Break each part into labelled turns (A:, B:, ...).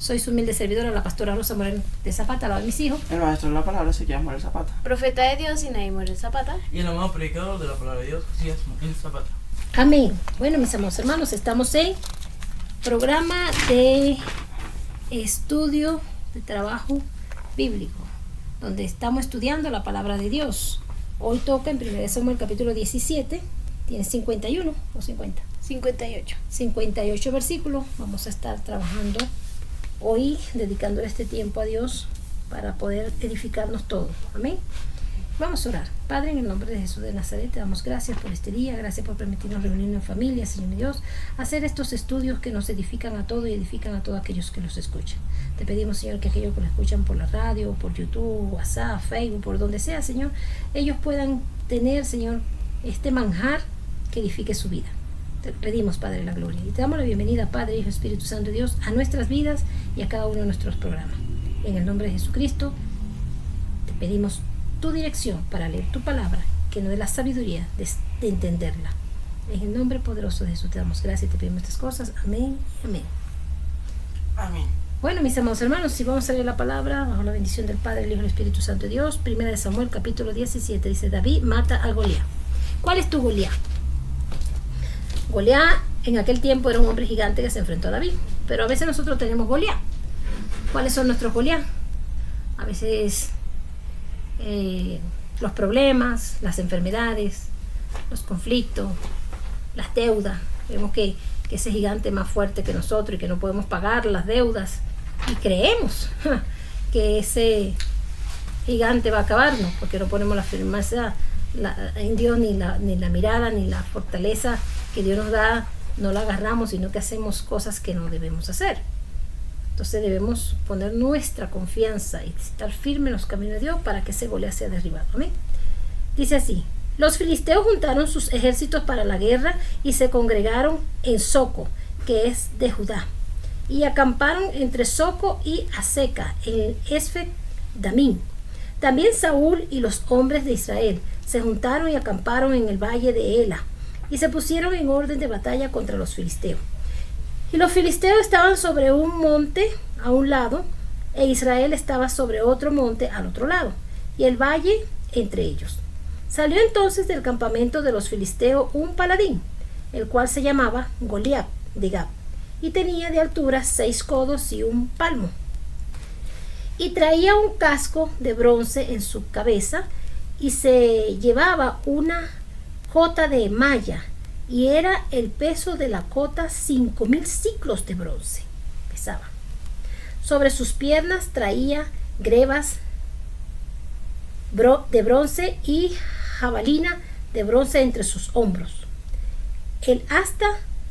A: Soy su humilde servidora, la pastora Rosa Moreno de Zapata, la de mis hijos.
B: El maestro de la palabra, Ezequiel Morel Zapata.
C: Profeta de Dios, Sinaí Morel Zapata.
D: Y el amado predicador de la palabra de Dios, Josías Morel Zapata.
A: Amén. Bueno, mis amados hermanos, estamos en programa de estudio de trabajo bíblico, donde estamos estudiando la palabra de Dios. Hoy toca en 1 Samuel capítulo 17, tiene 51 o 50.
C: 58.
A: 58 versículos. Vamos a estar trabajando hoy, dedicándole este tiempo a Dios para poder edificarnos todos. Amén. Vamos a orar. Padre, en el nombre de Jesús de Nazaret, te damos gracias por este día, gracias por permitirnos reunirnos en familia, Señor Dios, hacer estos estudios que nos edifican a todos y edifican a todos aquellos que los escuchan. Te pedimos, Señor, que aquellos que lo escuchan por la radio, por YouTube, WhatsApp, Facebook, por donde sea, Señor, ellos puedan tener, Señor, este manjar que edifique su vida. Te pedimos, Padre de la gloria, y te damos la bienvenida, Padre, Hijo, Espíritu Santo de Dios, a nuestras vidas y a cada uno de nuestros programas. En el nombre de Jesucristo, te pedimos tu dirección para leer tu palabra, que nos dé la sabiduría de entenderla. En el nombre poderoso de Jesús te damos gracias y te pedimos estas cosas. Amén y amén.
B: Amén.
A: Bueno, mis amados hermanos, si vamos a leer la palabra, bajo la bendición del Padre, el Hijo y el Espíritu Santo de Dios, 1 Samuel capítulo 17, dice: David mata a Goliat. ¿Cuál es tu Goliat? Goliat en aquel tiempo era un hombre gigante que se enfrentó a David, pero a veces nosotros tenemos Goliat. ¿Cuáles son nuestros Goliat? A veces los problemas, las enfermedades, los conflictos, las deudas. Vemos que ese gigante es más fuerte que nosotros y que no podemos pagar las deudas, y creemos que ese gigante va a acabarnos porque no ponemos la firmeza en Dios, ni la mirada, ni la fortaleza que Dios nos da, no la agarramos, sino que hacemos cosas que no debemos hacer. Entonces debemos poner nuestra confianza y estar firmes en los caminos de Dios para que ese Goliat sea derribado. ¿Amén? Dice así: los filisteos juntaron sus ejércitos para la guerra y se congregaron en Soco, que es de Judá, y acamparon entre Soco y Aseca, en Esfec-Damín. También Saúl y los hombres de Israel se juntaron y acamparon en el valle de Ela, y se pusieron en orden de batalla contra los filisteos. Y los filisteos estaban sobre un monte a un lado, e Israel estaba sobre otro monte al otro lado, y el valle entre ellos. Salió entonces del campamento de los filisteos un paladín, el cual se llamaba Goliat de Gat, y tenía de altura 6 codos y 1 palmo. Y traía un casco de bronce en su cabeza, y se llevaba una cota de malla, y era el peso de la cota 5,000 siclos de bronce. Pesaba. Sobre sus piernas traía grebas de bronce y jabalina de bronce entre sus hombros. El asta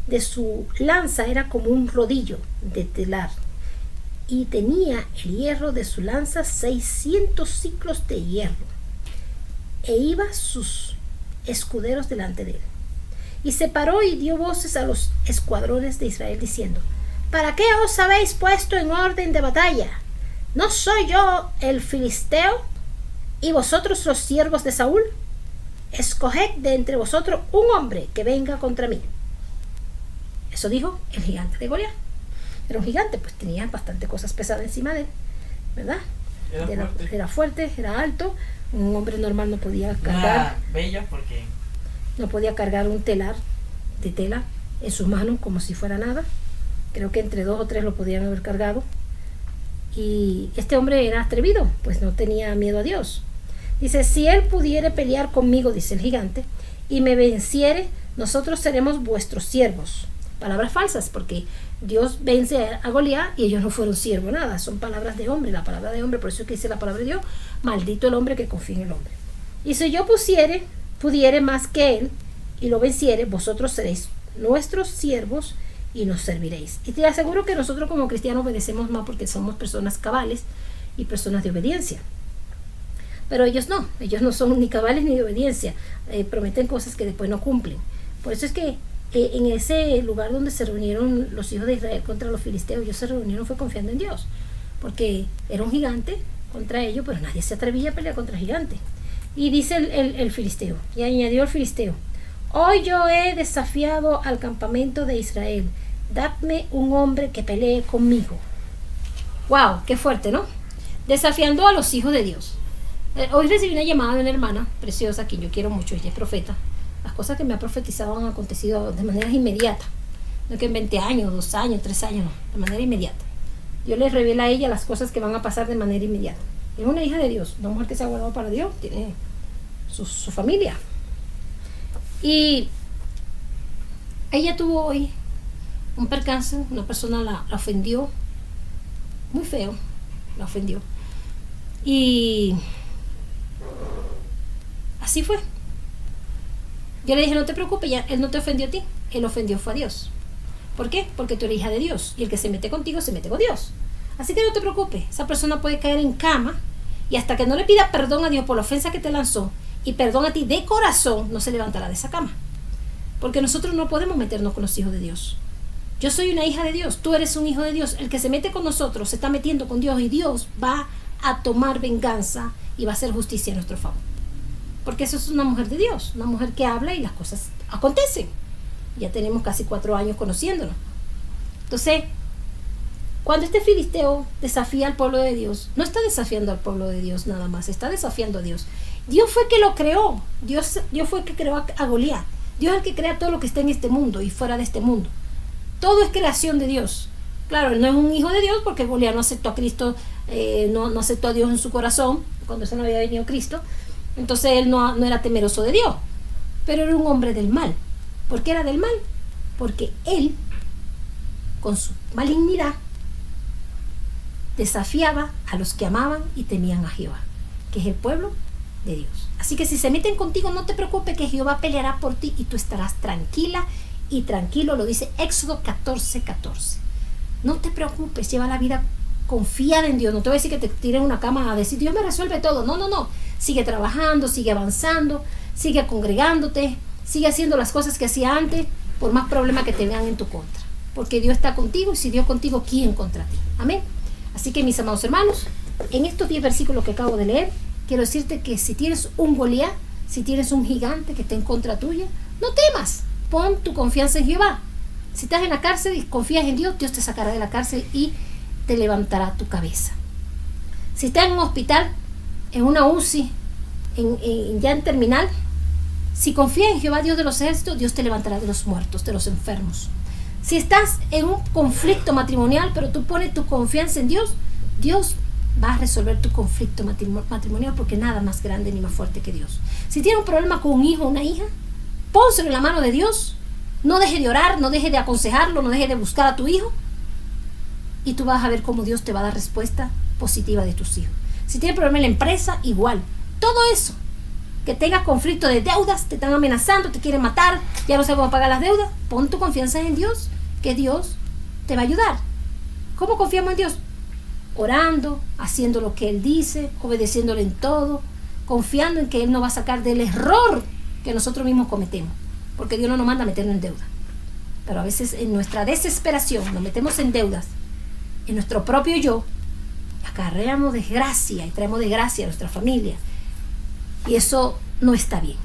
A: de su lanza era como un rodillo de telar, y tenía el hierro de su lanza 600 ciclos de hierro, e iba sus escuderos delante de él. Y se paró y dio voces a los escuadrones de Israel diciendo: ¿para qué os habéis puesto en orden de batalla? ¿No soy yo el filisteo y vosotros los siervos de Saúl? Escoged de entre vosotros un hombre que venga contra mí. Eso dijo el gigante de Goliat. Era un gigante, pues tenía bastante cosas pesadas encima de él, ¿verdad? Era fuerte, era alto. Un hombre normal no podía cargar.
D: Bella porque
A: No podía cargar un telar de tela en sus manos como si fuera nada. Creo que entre 2 o 3 lo podían haber cargado. Y este hombre era atrevido, pues no tenía miedo a Dios. Dice: si él pudiere pelear conmigo, dice el gigante, y me venciere, nosotros seremos vuestros siervos. Palabras falsas, porque Dios vence a Goliat y ellos no fueron siervos, nada. Son palabras de hombre, la palabra de hombre. Por eso es que dice la palabra de Dios: maldito el hombre que confía en el hombre. Y si yo pudiere más que él y lo venciere, vosotros seréis nuestros siervos y nos serviréis. Y te aseguro que nosotros como cristianos obedecemos más porque somos personas cabales y personas de obediencia. Pero ellos no son ni cabales ni de obediencia. Prometen cosas que después no cumplen. Por eso es que en ese lugar donde se reunieron los hijos de Israel contra los filisteos, ellos se reunieron fue confiando en Dios, porque era un gigante contra ellos, pero nadie se atrevía a pelear contra el gigante. Y dice el filisteo, y añadió el filisteo: hoy yo he desafiado al campamento de Israel, dadme un hombre que pelee conmigo. Wow, qué fuerte, ¿no? Desafiando a los hijos de Dios. Hoy recibí una llamada de una hermana preciosa, que yo quiero mucho, ella es profeta. Las cosas que me ha profetizado han acontecido de manera inmediata. No que en 20 años, 2 años, 3 años, no, de manera inmediata. Dios les revela a ella las cosas que van a pasar de manera inmediata. Es una hija de Dios, una mujer que se ha guardado para Dios, tiene su familia. Y ella tuvo hoy un percance, una persona la ofendió, muy feo, la ofendió. Y así fue. Yo le dije, no te preocupes, ya, él no te ofendió a ti, él ofendió fue a Dios. ¿Por qué? Porque tú eres hija de Dios y el que se mete contigo se mete con Dios. Así que no te preocupes, esa persona puede caer en cama y hasta que no le pida perdón a Dios por la ofensa que te lanzó y perdón a ti de corazón, no se levantará de esa cama. Porque nosotros no podemos meternos con los hijos de Dios. Yo soy una hija de Dios, tú eres un hijo de Dios. El que se mete con nosotros se está metiendo con Dios y Dios va a tomar venganza y va a hacer justicia a nuestro favor. Porque eso es una mujer de Dios, una mujer que habla y las cosas acontecen. Ya tenemos casi 4 años conociéndonos. Entonces, cuando este filisteo desafía al pueblo de Dios, no está desafiando al pueblo de Dios nada más, está desafiando a Dios. Dios fue que lo creó, Dios fue el que creó a Goliat. Dios es el que crea todo lo que está en este mundo y fuera de este mundo. Todo es creación de Dios. Claro, él no es un hijo de Dios porque Goliat no aceptó a Cristo, no aceptó a Dios en su corazón cuando eso no había venido Cristo. Entonces él no era temeroso de Dios, pero era un hombre del mal. ¿Por qué era del mal? Porque él, con su malignidad, desafiaba a los que amaban y temían a Jehová, que es el pueblo de Dios. Así que si se meten contigo, no te preocupes, que Jehová peleará por ti y tú estarás tranquila y tranquilo, lo dice Éxodo 14:14. No te preocupes, lleva la vida confiada en Dios. No te voy a decir que te tires en una cama a decir Dios me resuelve todo. No. Sigue trabajando, sigue avanzando, sigue congregándote, sigue haciendo las cosas que hacía antes, por más problemas que te vean en tu contra. Porque Dios está contigo y si Dios contigo, ¿quién contra ti? Amén. Así que mis amados hermanos, en estos 10 versículos que acabo de leer, quiero decirte que si tienes un Goliat, si tienes un gigante que está en contra tuya, no temas, pon tu confianza en Jehová. Si estás en la cárcel y confías en Dios, Dios te sacará de la cárcel y te levantará tu cabeza. Si estás en un hospital, en una UCI, ya en terminal, si confías en Jehová, Dios de los ejércitos, Dios te levantará de los muertos, de los enfermos. Si estás en un conflicto matrimonial, pero tú pones tu confianza en Dios, Dios va a resolver tu conflicto matrimonial, porque nada más grande ni más fuerte que Dios. Si tienes un problema con un hijo o una hija, pónselo en la mano de Dios. No deje de orar, no deje de aconsejarlo, no deje de buscar a tu hijo. Y tú vas a ver cómo Dios te va a dar respuesta positiva de tus hijos. Si tienes problema en la empresa, igual. Todo eso, que tengas conflicto de deudas, te están amenazando, te quieren matar, ya no sabes cómo pagar las deudas, pon tu confianza en Dios, que Dios te va a ayudar. ¿Cómo confiamos en Dios? Orando, haciendo lo que Él dice, obedeciéndole en todo, confiando en que Él nos va a sacar del error que nosotros mismos cometemos, porque Dios no nos manda a meternos en deuda. Pero a veces en nuestra desesperación nos metemos en deudas, en nuestro propio yo, acarreamos desgracia y traemos desgracia a nuestra familia, y eso no está bien.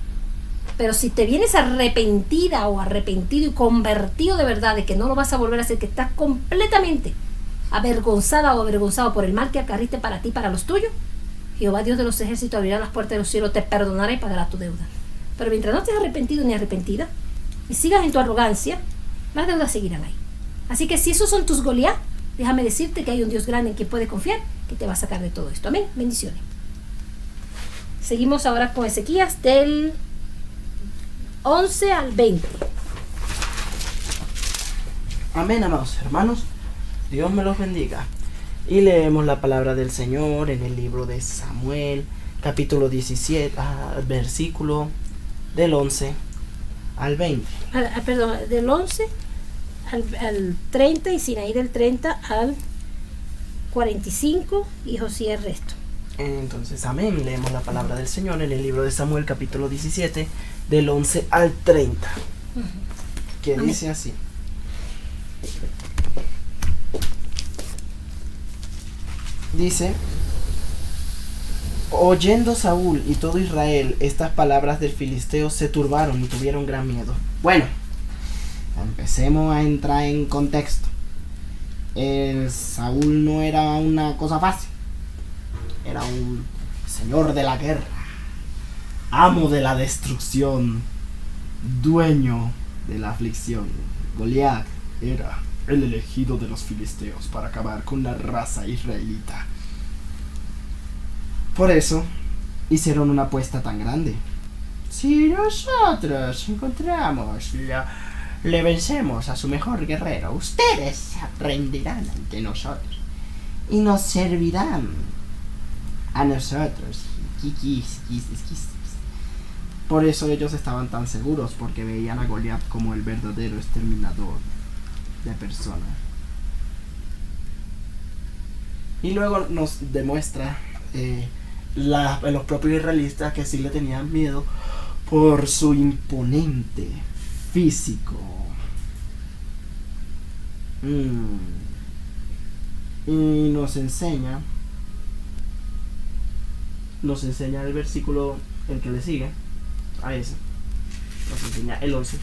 A: Pero si te vienes arrepentida o arrepentido y convertido de verdad de que no lo vas a volver a hacer, que estás completamente avergonzada o avergonzado por el mal que acarriste para ti, para los tuyos, Jehová Dios de los ejércitos abrirá las puertas de los cielos, te perdonará y pagará tu deuda. Pero mientras no estés arrepentido ni arrepentida y sigas en tu arrogancia, las deudas seguirán ahí. Así que si esos son tus Goliat, déjame decirte que hay un Dios grande en quien puedes confiar, que te va a sacar de todo esto. Amén. Bendiciones. Seguimos ahora con Ezequías del 11 al 20.
B: Amén, amados hermanos. Dios me los bendiga. Y leemos la palabra del Señor en el libro de Samuel, capítulo 17, versículo del 11 al 20.
A: Perdón, del 11 al 30 y Sinaí del 30 al 45 y Josías el resto.
B: Entonces, amén. Leemos la palabra del Señor en el libro de Samuel, capítulo 17, del 11 al 30. Que
A: Amén.
B: dice así. Dice: oyendo Saúl y todo Israel estas palabras del filisteo, se turbaron y tuvieron gran miedo. Bueno, empecemos a entrar en contexto. Saúl no era una cosa fácil. Era un señor de la guerra, amo de la destrucción, dueño de la aflicción. Goliat era el elegido de los filisteos para acabar con la raza israelita. Por eso hicieron una apuesta tan grande. Si nosotros le vencemos a su mejor guerrero, ustedes se rendirán ante nosotros y nos servirán a nosotros. Por eso ellos estaban tan seguros, porque veían a Goliat como el verdadero exterminador de personas. Y luego nos demuestra los propios israelitas que sí le tenían miedo por su imponente físico. Y nos enseña el versículo, el que le sigue a ese, nos enseña el 11,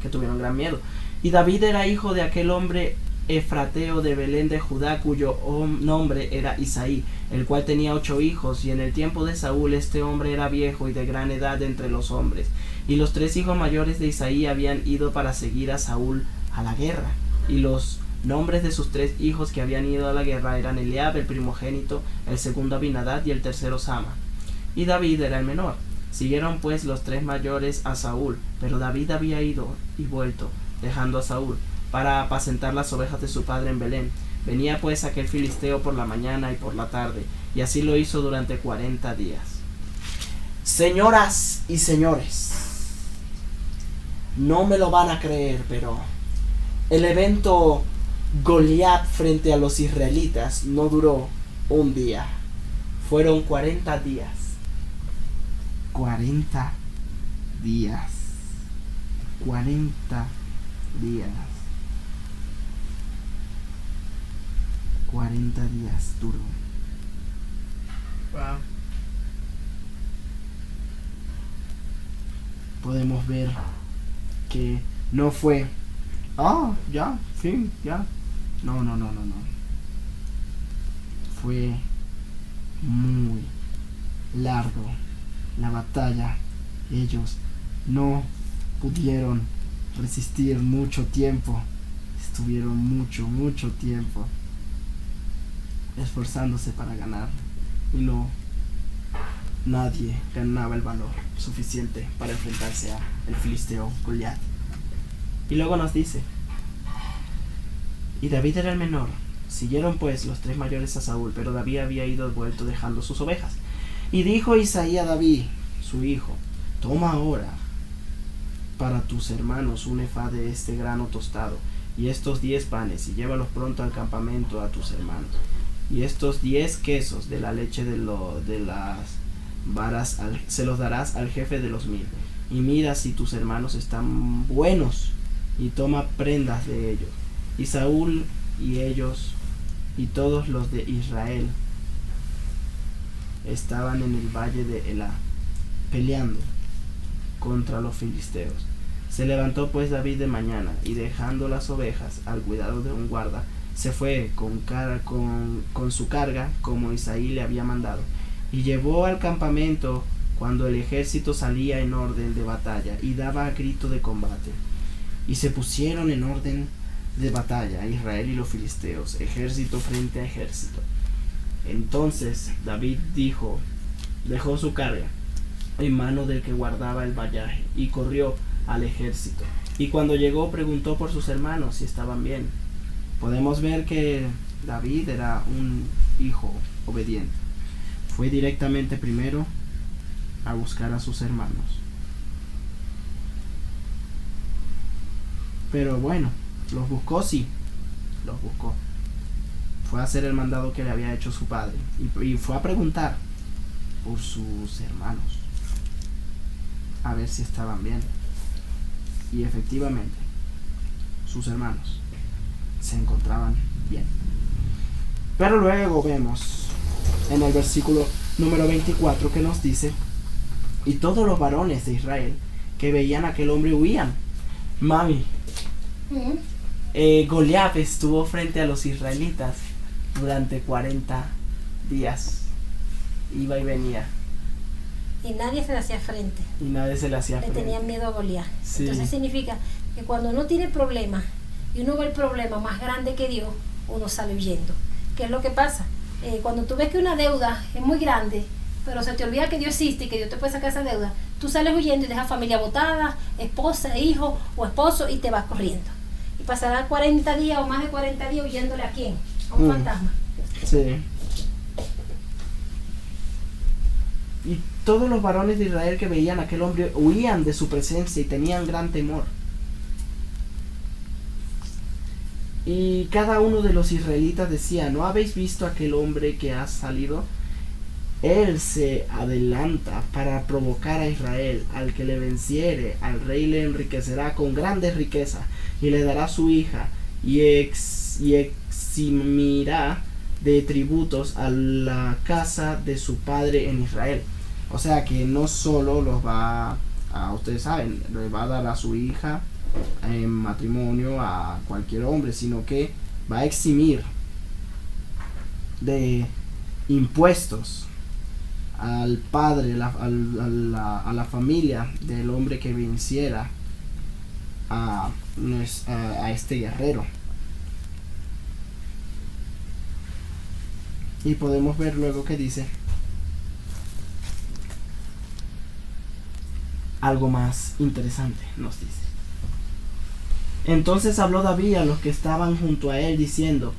B: que tuvieron gran miedo. Y David era hijo de aquel hombre efrateo de Belén de Judá, cuyo nombre era Isaí, el cual tenía 8 hijos, y en el tiempo de Saúl este hombre era viejo y de gran edad entre los hombres. Y los 3 hijos mayores de Isaí habían ido para seguir a Saúl a la guerra, y los nombres de sus 3 hijos que habían ido a la guerra eran Eliab, el primogénito, el segundo Abinadab y el tercero Sama. Y David era el menor. Siguieron pues los 3 mayores a Saúl, pero David había ido y vuelto, dejando a Saúl, para apacentar las ovejas de su padre en Belén. Venía pues aquel filisteo por la mañana y por la tarde, y así lo hizo durante 40 días. Señoras y señores, no me lo van a creer, pero el evento Goliat frente a los israelitas no duró un día, fueron 40 días. 40 días. 40 días. 40 días duró.
D: Wow.
B: Podemos ver que no fue ya, fin, ya. No. Fue muy largo la batalla. Ellos no pudieron resistir mucho tiempo. Estuvieron mucho tiempo esforzándose para ganar, y nadie ganaba el valor suficiente para enfrentarse a el filisteo Goliat. Y luego nos dice: y David era el menor. Siguieron pues los 3 mayores a Saúl, pero David había ido vuelto dejando sus ovejas. Y dijo Isaí a David, su hijo: toma ahora para tus hermanos un efá de este grano tostado, y estos 10 panes, y llévalos pronto al campamento a tus hermanos. Y estos 10 quesos de la leche de las varas se los darás al jefe de los 1000. Y mira si tus hermanos están buenos, y toma prendas de ellos. Y Saúl y ellos y todos los de Israel estaban en el valle de Elá, peleando contra los filisteos. Se levantó pues David de mañana, y dejando las ovejas al cuidado de un guarda, se fue con su carga, como Isaí le había mandado, y llevó al campamento cuando el ejército salía en orden de batalla, y daba grito de combate. Y se pusieron en orden de batalla Israel y los filisteos, ejército frente a ejército. Entonces David dejó su carga en mano del que guardaba el vallaje, y corrió al ejército. Y cuando llegó, preguntó por sus hermanos si estaban bien. Podemos ver que David era un hijo obediente. Fue directamente primero a buscar a sus hermanos. Pero bueno, los buscó, sí, los buscó. Fue a hacer el mandado que le había hecho su padre, y fue a preguntar por sus hermanos, a ver si estaban bien. Y efectivamente, sus hermanos se encontraban bien. Pero luego vemos en el versículo número 24 que nos dice: y todos los varones de Israel que veían a aquel hombre huían. Mami, Goliat estuvo frente a los israelitas durante 40 días. Iba y venía.
A: Y nadie se le hacía frente.
B: Y nadie se le hacía
A: Le
B: frente.
A: tenían miedo a Goliat.
B: Sí.
A: Entonces significa que cuando uno tiene problemas y uno ve el problema más grande que Dios, uno sale huyendo. ¿Qué es lo que pasa? Cuando tú ves que una deuda es muy grande, pero se te olvida que Dios existe y que Dios te puede sacar esa deuda, tú sales huyendo y dejas familia botada, esposa, hijo o esposo, y te vas corriendo. Y pasarás 40 días o más de 40 días huyéndole a quién, a un fantasma.
B: Sí. Y todos los varones de Israel que veían a aquel hombre huían de su presencia y tenían gran temor. Y cada uno de los israelitas decía: ¿no habéis visto a aquel hombre que ha salido? Él se adelanta para provocar a Israel. Al que le venciere, al rey le enriquecerá con grandes riquezas, y le dará su hija, y eximirá de tributos a la casa de su padre en Israel. O sea que no solo los va a, ustedes saben, le va a dar a su hija en matrimonio a cualquier hombre, sino que va a eximir de impuestos al padre, a la familia del hombre que venciera a este guerrero. Y podemos ver luego que dice algo más interesante. Nos dice: entonces habló David a los que estaban junto a él, diciendo: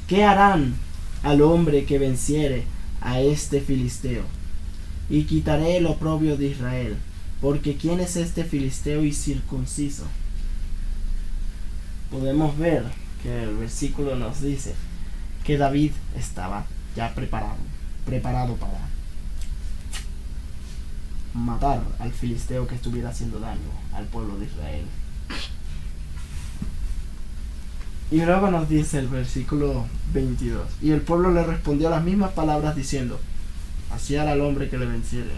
B: ¿qué harán al hombre que venciere a este filisteo? Y quitaré el oprobio de Israel, porque ¿quién es este filisteo y circunciso? Podemos ver que el versículo nos dice que David estaba ya preparado para matar al filisteo que estuviera haciendo daño al pueblo de Israel. Y luego nos dice el versículo 22: y el pueblo le respondió las mismas palabras, diciendo: así hará al hombre que le venciere.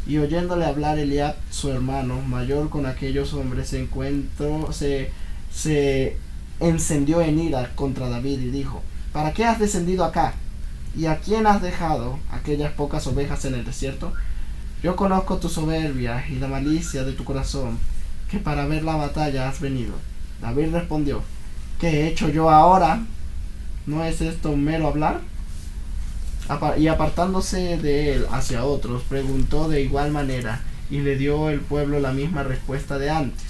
B: Y oyéndole hablar Eliab, su hermano mayor, con aquellos hombres, se encendió en ira contra David y dijo: ¿para qué has descendido acá? ¿Y a quién has dejado aquellas pocas ovejas en el desierto? Yo conozco tu soberbia y la malicia de tu corazón, que para ver la batalla has venido. David respondió: ¿qué he hecho yo ahora? ¿No es esto mero hablar? Y apartándose de él hacia otros, preguntó de igual manera, y le dio el pueblo la misma respuesta de antes.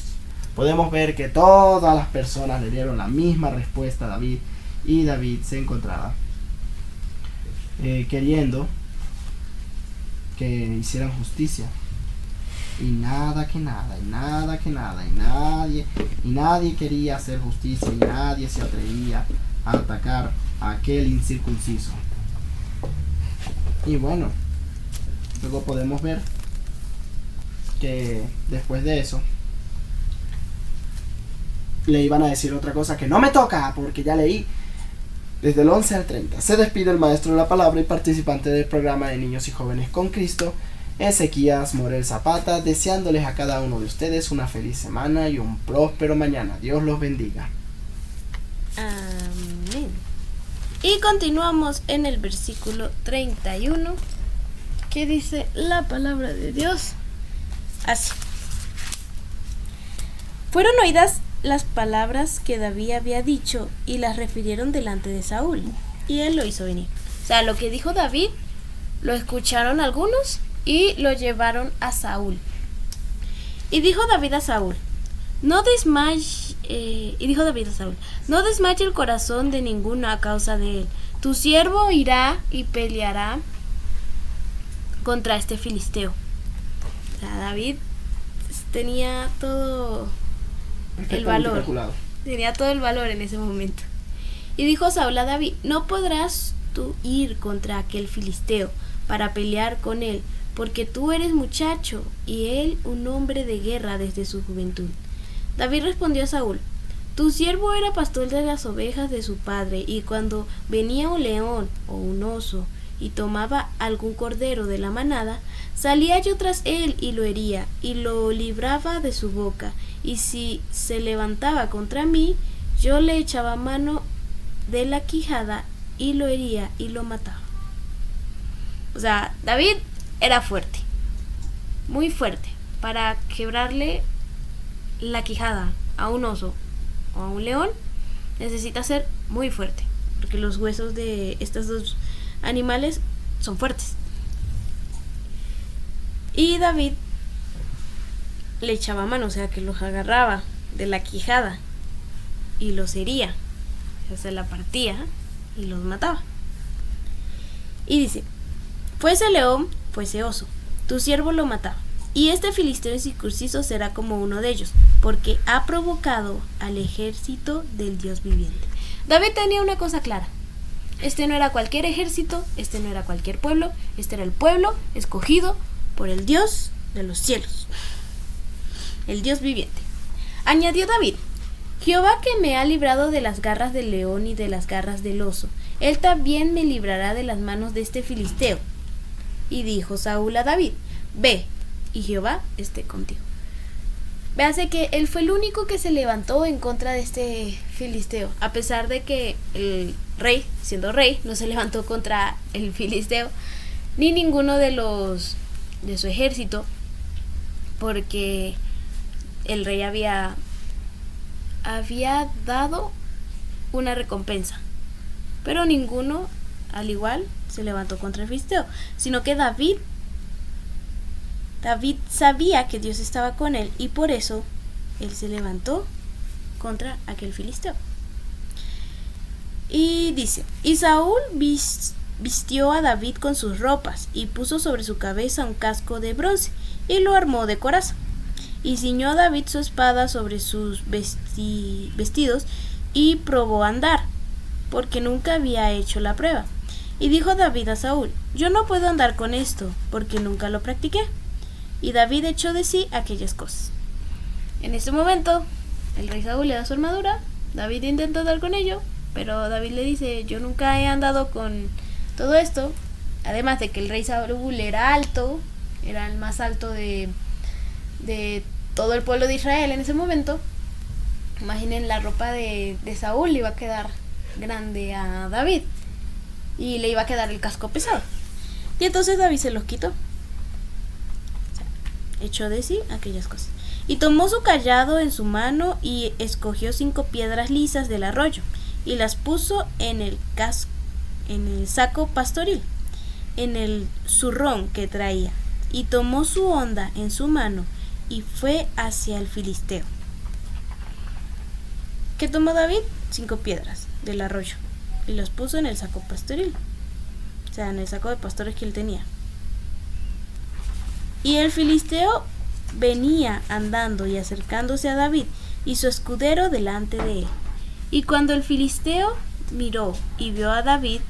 B: Podemos ver que todas las personas le dieron la misma respuesta a David, y David se encontraba queriendo que hicieran justicia, y nadie quería hacer justicia, y nadie se atrevía a atacar a aquel incircunciso. Y bueno, luego podemos ver que después de eso le iban a decir otra cosa que no me toca, porque ya leí desde el 11 al 30. Se despide el maestro de la palabra y participante del programa de Niños y Jóvenes con Cristo, Ezequías Morel Zapata, deseándoles a cada uno de ustedes una feliz semana y un próspero mañana. Dios los bendiga.
C: Amén. Y continuamos en el versículo 31, que dice la palabra de Dios así: fueron oídas las palabras que David había dicho y las refirieron delante de Saúl, y él lo hizo venir. O sea, lo que dijo David lo escucharon algunos y lo llevaron a Saúl. Y dijo David a Saúl: no desmaye el corazón de ninguno a causa de él. Tu siervo irá y peleará contra este filisteo. O sea, David tenía todo el valor.
B: Calculado.
C: Tenía todo el valor en ese momento. Y dijo Saúl a David: no podrás tú ir contra aquel filisteo para pelear con él, porque tú eres muchacho y él un hombre de guerra desde su juventud. David respondió a Saúl: tu siervo era pastor de las ovejas de su padre, y cuando venía un león o un oso y tomaba algún cordero de la manada, salía yo tras él y lo hería, y lo libraba de su boca, y si se levantaba contra mí, yo le echaba mano de la quijada, y lo hería y lo mataba. O sea, David era fuerte, muy fuerte, para quebrarle la quijada a un oso o a un león. Necesita ser muy fuerte, porque los huesos de estos dos animales son fuertes. Y David le echaba mano, o sea que los agarraba de la quijada y los hería, o sea, se la partía y los mataba. Y dice: fuese león, fuese oso, tu siervo lo mataba, y este filisteo incircunciso será como uno de ellos, porque ha provocado al ejército del Dios viviente. David tenía una cosa clara: este no era cualquier ejército, este no era cualquier pueblo, este era el pueblo escogido por el Dios de los cielos, el Dios viviente. Añadió David: Jehová, que me ha librado de las garras del león y de las garras del oso, él también me librará de las manos de este filisteo. Y dijo Saúl a David: ve, y Jehová esté contigo. Véase que él fue el único que se levantó en contra de este filisteo, a pesar de que el rey, siendo rey, no se levantó contra el filisteo, ni ninguno de su ejército, porque el rey había dado una recompensa, pero ninguno, al igual, se levantó contra el filisteo, sino que David sabía que Dios estaba con él, y por eso él se levantó contra aquel filisteo. Y dice: y Saúl vistió a David con sus ropas, y puso sobre su cabeza un casco de bronce, y lo armó de coraza. Y ciñó a David su espada sobre sus vestidos, y probó a andar, porque nunca había hecho la prueba. Y dijo David a Saúl: yo no puedo andar con esto, porque nunca lo practiqué. Y David echó de sí aquellas cosas. En ese momento, el rey Saúl le da su armadura. David intenta andar con ello, pero David le dice: yo nunca he andado con todo esto. Además de que el rey Saúl era alto, era el más alto de todo el pueblo de Israel en ese momento. Imaginen, la ropa de Saúl le iba a quedar grande a David, y le iba a quedar el casco pesado. Y entonces David se los quitó. Echó de sí aquellas cosas. Y tomó su cayado en su mano, y escogió 5 piedras lisas del arroyo, y las puso en el saco pastoril, en el zurrón que traía. Y tomó su honda en su mano, y fue hacia el filisteo. ¿Qué tomó David? 5 piedras del arroyo, y las puso en el saco pastoril, o sea, en el saco de pastores que él tenía. Y el filisteo venía andando y acercándose a David, y su escudero delante de él. Y cuando el filisteo miró y vio a David,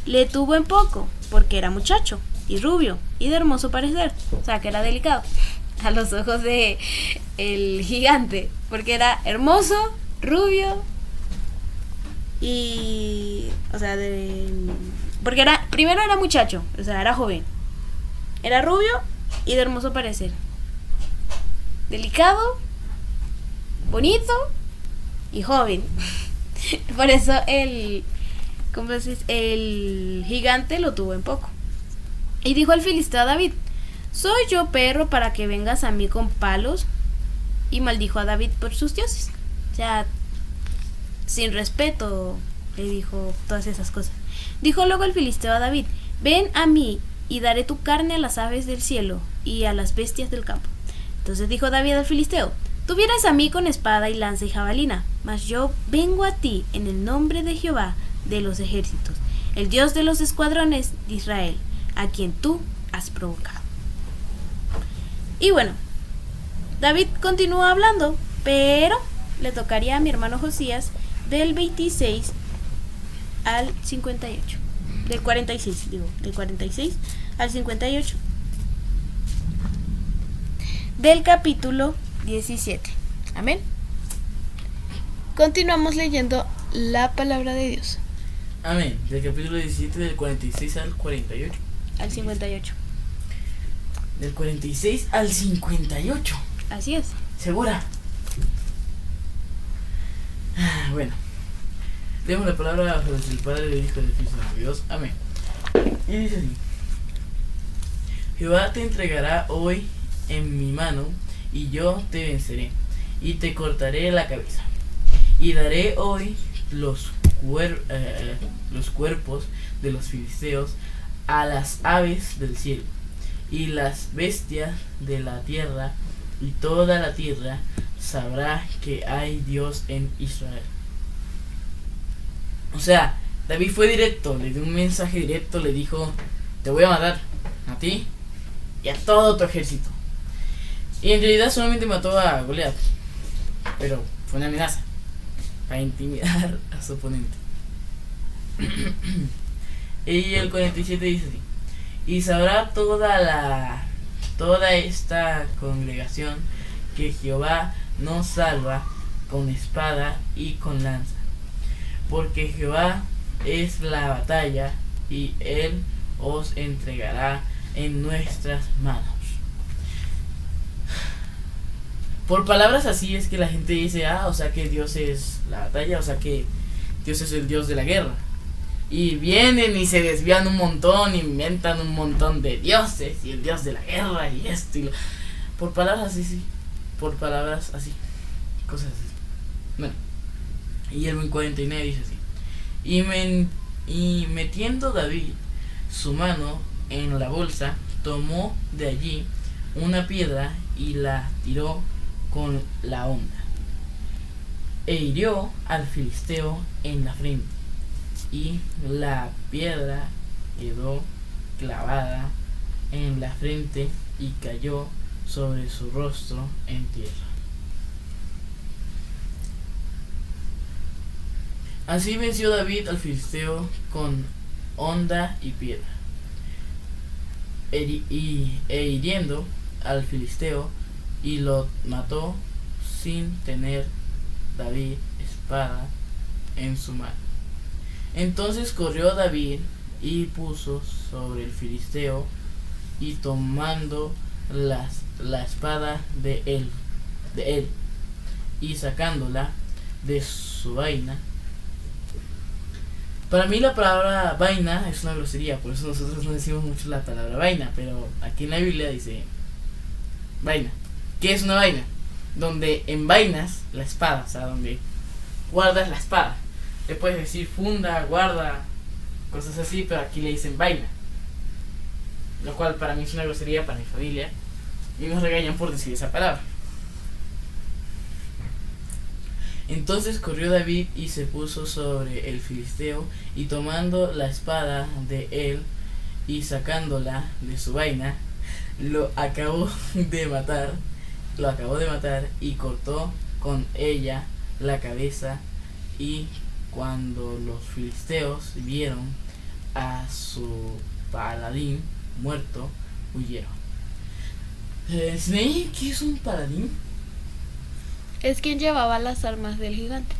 C: le tuvo en poco, porque era muchacho y rubio y de hermoso parecer, o sea que era delicado a los ojos de el gigante, porque era hermoso, rubio y, o sea, porque primero era muchacho, o sea, era joven, era rubio y de hermoso parecer, delicado, bonito y joven. Por eso el gigante lo tuvo en poco. Y dijo el filisteo a David: ¿soy yo perro para que vengas a mí con palos? Y maldijo a David por sus dioses. O sea, sin respeto le dijo todas esas cosas. Dijo luego el filisteo a David: ven a mí, y daré tu carne a las aves del cielo y a las bestias del campo. Entonces dijo David al filisteo: tú vienes a mí con espada y lanza y jabalina, mas yo vengo a ti en el nombre de Jehová de los ejércitos, el Dios de los escuadrones de Israel, a quien tú has provocado. Y bueno, David continúa hablando, pero le tocaría a mi hermano Josías del 26 al 58. Del 46 al 58 del capítulo 17. Amén. Continuamos leyendo la palabra de Dios.
D: Amén. Del capítulo 17, del 46 al 48.
C: Al 58.
D: Del 46 al 58.
C: Así es.
D: ¿Segura? Bueno. Leemos la palabra del Padre, del Hijo y del Espíritu Santo de Dios. Amén. Y dice así: Jehová te entregará hoy en mi mano, y yo te venceré, y te cortaré la cabeza. Y daré hoy los cuerpos de los filisteos a las aves del cielo, y las bestias de la tierra, y toda la tierra sabrá que hay Dios en Israel. O sea, David fue directo, le dio un mensaje directo, le dijo: te voy a matar a ti y a todo tu ejército. Y en realidad solamente mató a Goliat, pero fue una amenaza para intimidar a su oponente. Y el 47 dice así: y sabrá toda esta congregación que Jehová no salva con espada y con lanza, porque Jehová es la batalla, y él os entregará en nuestras manos. Por palabras así es que la gente dice: o sea que Dios es la batalla, o sea que Dios es el Dios de la guerra. Y vienen y se desvían un montón, inventan un montón de dioses, y el Dios de la guerra, y esto y lo... Por palabras así, sí. Por palabras así. Cosas así. Bueno. Y el 49 dice así: y metiendo David su mano en la bolsa, tomó de allí una piedra y la tiró con la honda, e hirió al filisteo en la frente, y la piedra quedó clavada en la frente y cayó sobre su rostro en tierra. Así venció David al filisteo con honda y piedra, e hiriendo al filisteo, y lo mató sin tener David espada en su mano. Entonces corrió David y puso sobre el filisteo, y tomando la espada de él y sacándola de su vaina. Para mí la palabra vaina es una grosería, por eso nosotros no decimos mucho la palabra vaina, pero aquí en la Biblia dice vaina. ¿Qué es una vaina? Donde envainas la espada, o sea, donde guardas la espada. Le puedes decir funda, guarda, cosas así, pero aquí le dicen vaina. Lo cual para mí es una grosería para mi familia, y nos regañan por decir esa palabra. Entonces corrió David y se puso sobre el filisteo, y tomando la espada de él y sacándola de su vaina, lo acabó de matar, y cortó con ella la cabeza. Y cuando los filisteos vieron a su paladín muerto, huyeron. ¿Snake qué es un paladín?
C: Es quien llevaba las armas del gigante.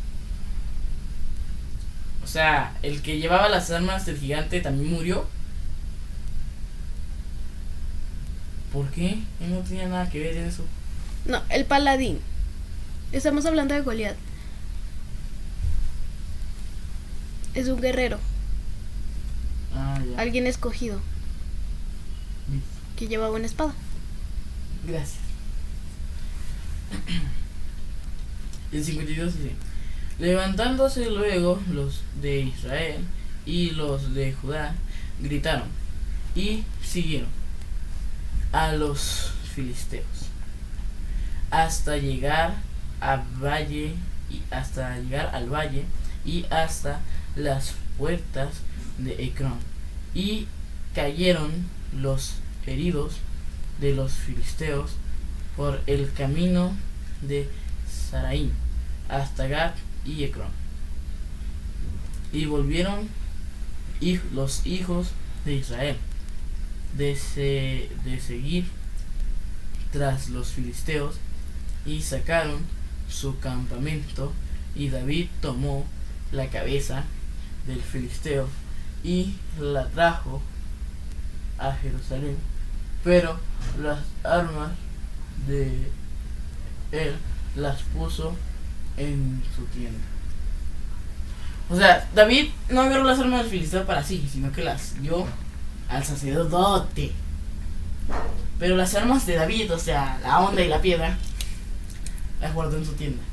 D: O sea, el que llevaba las armas del gigante también murió. ¿Por qué? Él no tenía nada que ver en eso.
C: No, el paladín. Estamos hablando de Goliat. Es un guerrero.
D: Ya.
C: Alguien escogido. Que llevaba una espada.
D: Gracias. El 52 dice: levantándose luego los de Israel y los de Judá gritaron y siguieron a los filisteos hasta llegar al valle y hasta las puertas de Ecrón, y cayeron los heridos de los filisteos por el camino de Saraín hasta Gat y Ecrón. Y volvieron los hijos de Israel de seguir tras los filisteos, y sacaron su campamento, y David tomó la cabeza del filisteo y la trajo a Jerusalén, pero las armas de él las puso en su tienda. O sea, David no agarró las armas del filisteo para sí, sino que las dio al sacerdote. Pero las armas de David, o sea, la onda y la piedra, las guardó en su tienda.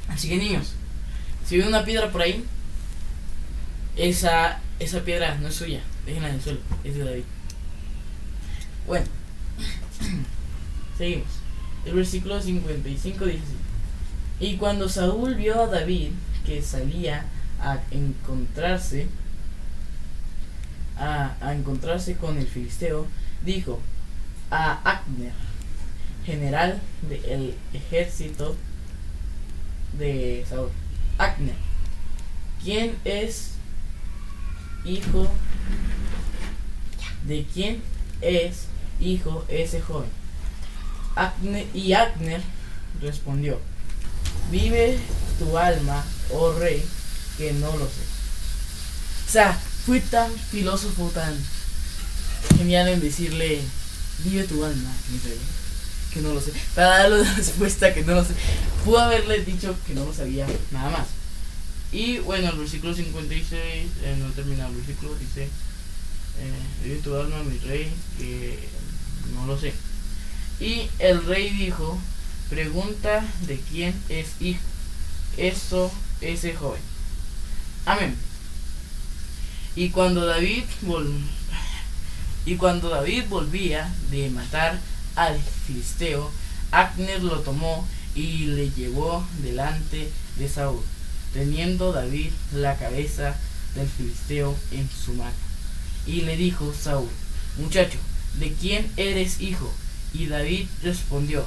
D: Así que, niños, si ven una piedra por ahí, esa piedra no es suya, déjenla en el suelo, es de David. Bueno, seguimos. El versículo 55 dice así: y cuando Saúl vio a David que salía a encontrarse con el filisteo, dijo a Abner, general del ejército de Saúl: Abner, ¿quién es hijo? ¿De quién es hijo ese joven? Abner respondió: vive tu alma, oh rey, que no lo sé. O sea, fue tan filósofo, tan genial en decirle: vive tu alma, mi rey, que no lo sé. Para darle la respuesta que no lo sé. Pudo haberle dicho que no lo sabía, nada más. Y bueno, el versículo 56, no termina el versículo, dice: vive tu alma, mi rey, que no lo sé. Y el rey dijo: pregunta de quién es hijo ese joven. Amén. Y cuando David volvía de matar al filisteo, Abner lo tomó y le llevó delante de Saúl, teniendo David la cabeza del filisteo en su mano. Y le dijo Saúl: muchacho, ¿de quién eres hijo? Y David respondió: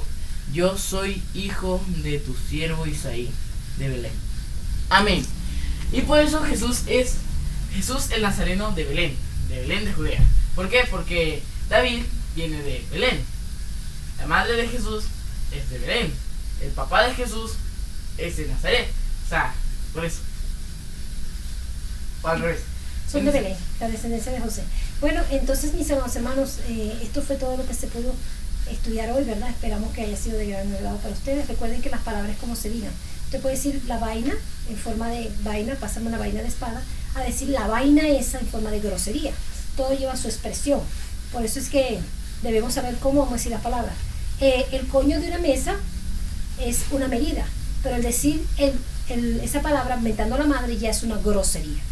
D: yo soy hijo de tu siervo Isaí de Belén. Amén. Y por eso Jesús es Jesús el Nazareno de Belén de Judea. ¿Por qué? Porque David viene de Belén. La madre de Jesús es de Belén. El papá de Jesús es de Nazaret. O sea, por eso. O al revés.
A: Son de Belén, la descendencia de José. Bueno, entonces, mis hermanos, esto fue todo lo que se pudo estudiar hoy, ¿verdad? Esperamos que haya sido de gran agrado para ustedes. Recuerden que las palabras como se digan. Usted puede decir la vaina en forma de vaina, pásame una vaina de espada, a decir la vaina esa en forma de grosería. Todo lleva su expresión. Por eso es que debemos saber cómo vamos a decir las palabras. El coño de una mesa es una medida, pero el decir esa palabra mentando a la madre ya es una grosería.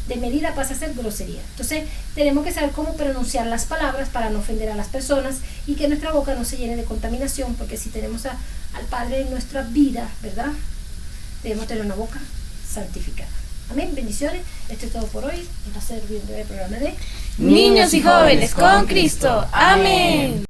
A: De medida pasa a ser grosería. Entonces tenemos que saber cómo pronunciar las palabras para no ofender a las personas y que nuestra boca no se llene de contaminación, porque si tenemos al Padre en nuestra vida, ¿verdad? Debemos tener una boca santificada. Amén, bendiciones. Esto es todo por hoy. Va a ser el programa de
C: Niños y Jóvenes con Cristo. Amén.